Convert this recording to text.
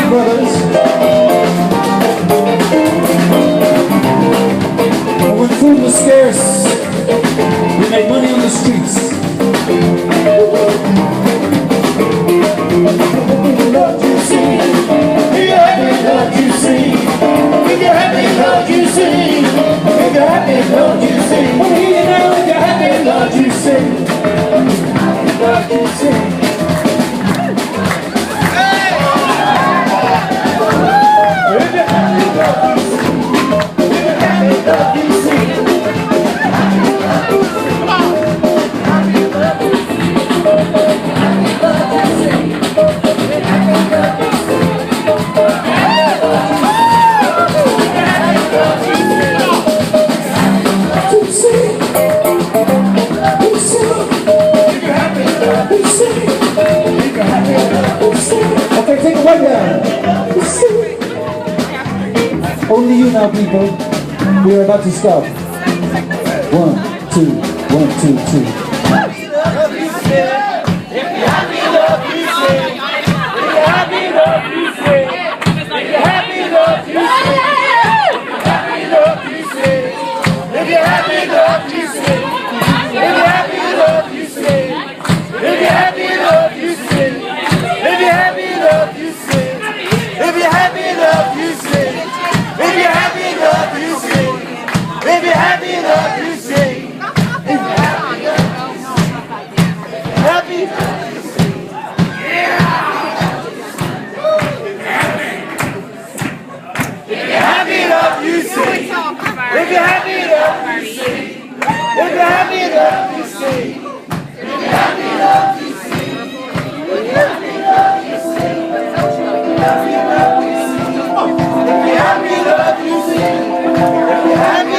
brothers. And when food was scarce, we made money on the streets. Love you sing, if you're happy, love you sing. If you're happy, love you sing. If you're happy, love you sing. Well, here you know, if you're happy, love you sing. Love you sing. Okay, take it right down. Only you now, people. We are about to stop. 1, 2, 1, 2, 2. If you're happy enough, you sing. If you're happy enough, you sing. If you're happy enough, you sing. If you're happy enough, you sing. If you're happy enough, you sing. If you're happy enough, you sing. If you're happy